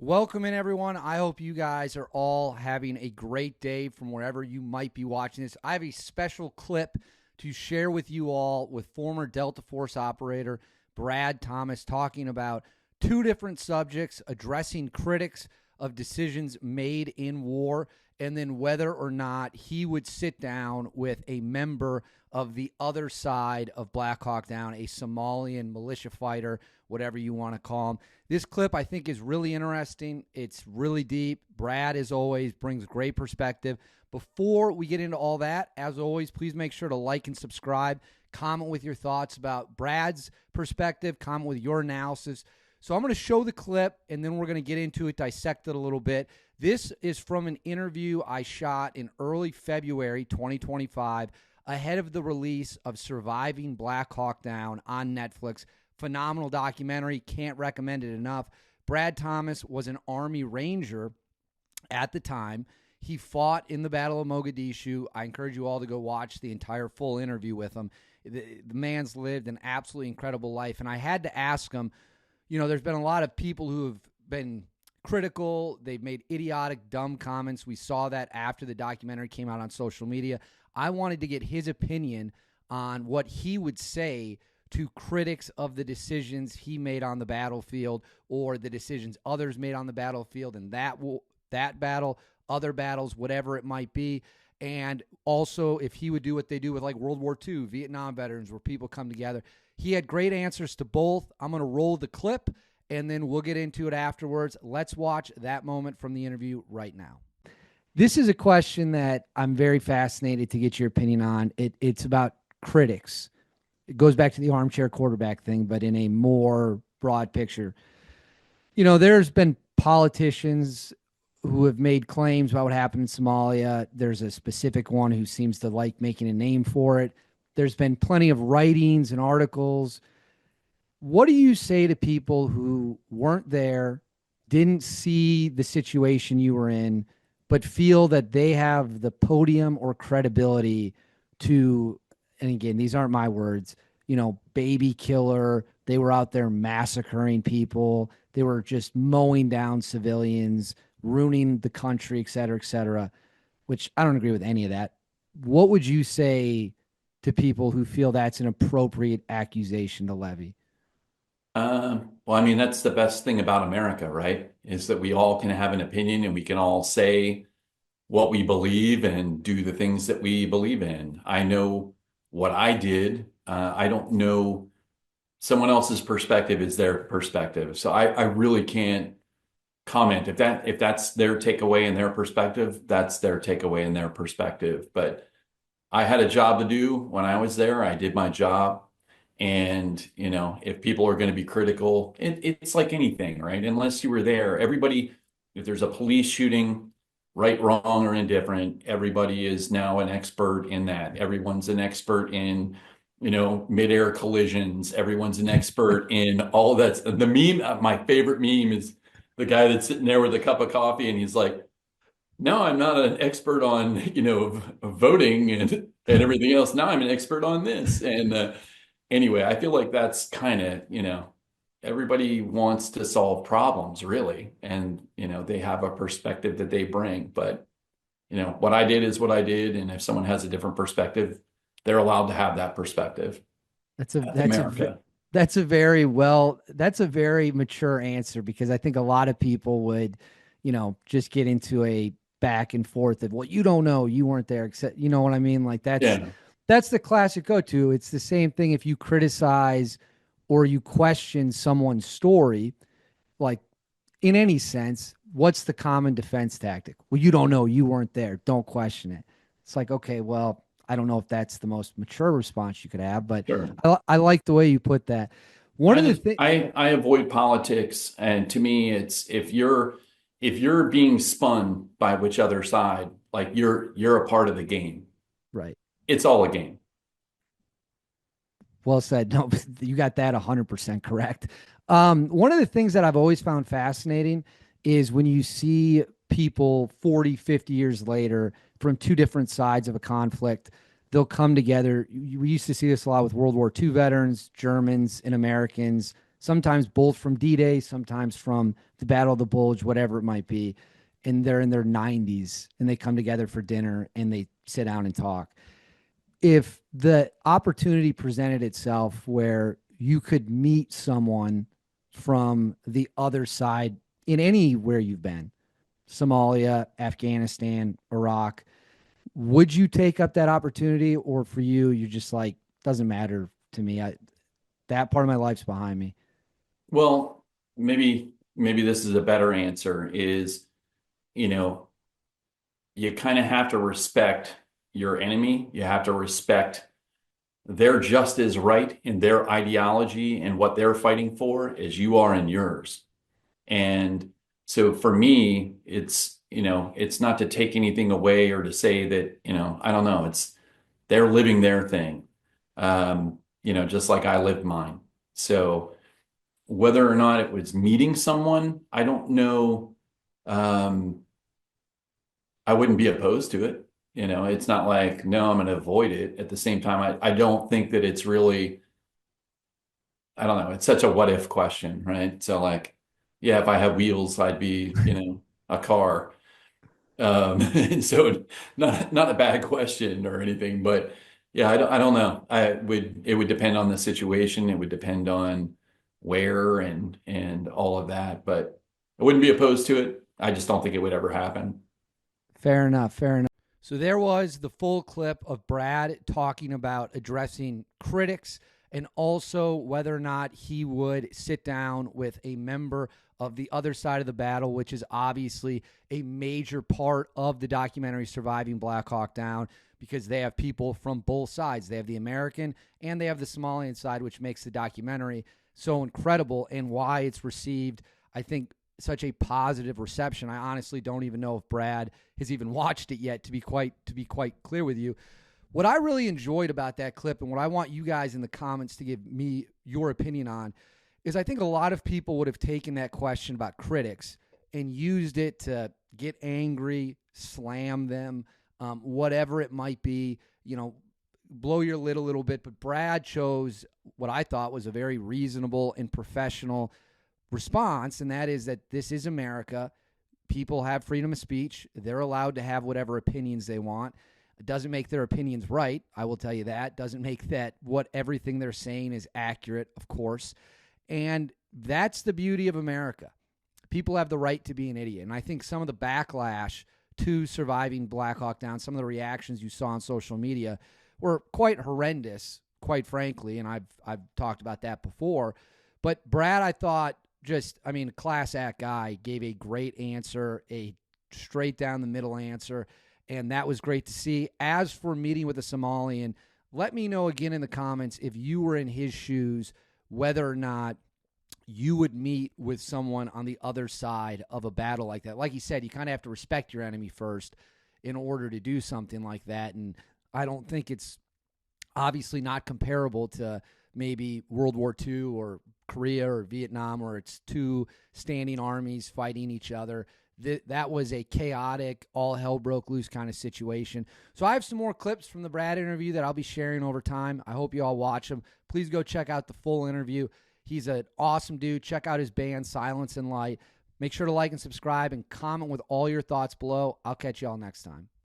Welcome in, everyone. I hope you guys are all having a great day from wherever you might be watching this. I have a special clip to share with you all with former Delta Force operator Brad Thomas talking about two different subjects, addressing critics of decisions made in war, and then whether or not he would sit down with a member of the other side of Black Hawk Down, a Somalian militia fighter, whatever you want to call him. This clip, I think, is really interesting. It's really deep. Brad, as always, brings great perspective. Before we get into all that, as always, please make sure to like and subscribe. Comment with your thoughts about Brad's perspective. Comment with your analysis. So I'm going to show the clip, and then we're going to get into it, dissect it a little bit. This is from an interview I shot in early February 2025, ahead of the release of Surviving Black Hawk Down on Netflix. Phenomenal documentary. Can't recommend it enough. Brad Thomas was an Army Ranger at the time. He fought in the Battle of Mogadishu. I encourage you all to go watch the entire full interview with him. The man's lived an absolutely incredible life. And I had to ask him, you know, there's been a lot of people who have been critical. They've made idiotic, dumb comments. We saw that after the documentary came out on social media. I wanted to get his opinion on what he would say to critics of the decisions he made on the battlefield or the decisions others made on the battlefield and that battle, other battles, whatever it might be. And also if he would do what they do with like World War II, Vietnam veterans, where people come together. He had great answers to both. I'm going to roll the clip, and then we'll get into it afterwards. Let's watch that moment from the interview right now. This is a question that I'm very fascinated to get your opinion on. It's about critics. It goes back to the armchair quarterback thing, but in a more broad picture. You know, there's been politicians who have made claims about what happened in Somalia. There's a specific one who seems to like making a name for it. There's been plenty of writings and articles. What do you say to people who weren't there, didn't see the situation you were in, but feel that they have the podium or credibility to, and again, these aren't my words, you know, baby killer. They were out there massacring people. They were just mowing down civilians, ruining the country, et cetera, which I don't agree with any of that. What would you say to people who feel that's an appropriate accusation to levy? Well, I mean, that's the best thing about America, right? Is that we all can have an opinion and we can all say what we believe and do the things that we believe in. I know what I did. I don't know someone else's perspective is their perspective. So I really can't comment. If that's their takeaway and their perspective, that's their takeaway and their perspective. But I had a job to do when I was there. I did my job. And, you know, if people are going to be critical, it's like anything, right? Unless you were there, everybody, if there's a police shooting, right, wrong, or indifferent, everybody is now an expert in that. Everyone's an expert in, you know, midair collisions. Everyone's an expert in all that. The meme, my favorite meme is the guy that's sitting there with a cup of coffee and he's like, no, I'm not an expert on, you know, voting and everything else. Now I'm an expert on this. And anyway, I feel like that's kind of, you know, everybody wants to solve problems, really. And, you know, they have a perspective that they bring. But, you know, what I did is what I did. And if someone has a different perspective, they're allowed to have that perspective. That's a That's that's a America. that's a very mature answer, because I think a lot of people would, you know, just get into a back and forth of, well, you don't know, you weren't there, except, you know what I mean? Like Yeah. that's the classic go-to. It's the same thing if you criticize or you question someone's story, like in any sense, what's the common defense tactic? Well, you don't know, you weren't there, don't question it. It's like, okay, well, I don't know if that's the most mature response you could have, but Sure. I like the way you put that. One of the things, I avoid politics, and to me, it's if you're being spun by which other side, like you're a part of the game. right. It's all a game. Well said. No, you got that 100% correct. One of the things that I've always found fascinating is when you see people 40, 50 years later from two different sides of a conflict, they'll come together. We used to see this a lot with World War II veterans, Germans, and Americans, sometimes both from D-Day, sometimes from the Battle of the Bulge, whatever it might be. And they're in their 90s and they come together for dinner and they sit down and talk. If the opportunity presented itself where you could meet someone from the other side in anywhere you've been, Somalia, Afghanistan, Iraq, would you take up that opportunity? Or for you, you're just like, doesn't matter to me. That part of my life's behind me. Well, maybe this is a better answer is, you know, you kind of have to respect your enemy. You have to respect they're just as right in their ideology and what they're fighting for as you are in yours. And so for me, it's not to take anything away or to say that, I don't know, it's they're living their thing, just like I lived mine. So whether or not it was meeting someone, I don't know. I wouldn't be opposed to it. It's not like, no, I'm going to avoid it. At the same time, I don't think that it's really, I don't know. It's such a what if question, right? So like, yeah, if I had wheels, I'd be, a car. And so not a bad question or anything, but yeah, I don't know. It would depend on the situation. It would depend on where and all of that, but I wouldn't be opposed to it. I just don't think it would ever happen. Fair enough. Fair enough. So there was the full clip of Brad talking about addressing critics and also whether or not he would sit down with a member of the other side of the battle, which is obviously a major part of the documentary Surviving Black Hawk Down, because they have people from both sides. They have the American and they have the Somalian side, which makes the documentary so incredible and why it's received, I think, such a positive reception. I honestly don't even know if Brad has even watched it yet, to be quite clear with you. What I really enjoyed about that clip and what I want you guys in the comments to give me your opinion on is I think a lot of people would have taken that question about critics and used it to get angry, slam them, whatever it might be, blow your lid a little bit. But Brad chose what I thought was a very reasonable and professional response, and that is that this is America. People have freedom of speech. They're allowed to have whatever opinions they want. It doesn't make their opinions right, I will tell you that. Doesn't make that what everything they're saying is accurate, of course. And that's the beauty of America. People have the right to be an idiot. And I think some of the backlash to Surviving Black Hawk Down, some of the reactions you saw on social media were quite horrendous, quite frankly, and I've talked about that before. But Brad, I thought, class act guy, gave a great answer, a straight down the middle answer, and that was great to see. As for meeting with a Somalian, let me know again in the comments if you were in his shoes, whether or not you would meet with someone on the other side of a battle like that. Like he said, you kind of have to respect your enemy first in order to do something like that, and I don't think it's obviously not comparable to maybe World War II or Korea or Vietnam, where it's two standing armies fighting each other. That was a chaotic, all hell broke loose kind of situation. So I have some more clips from the Brad interview that I'll be sharing over time. I hope you all watch them. Please go check out the full interview. He's an awesome dude. Check out his band, Silence and Light. Make sure to like and subscribe and comment with all your thoughts below. I'll catch you all next time.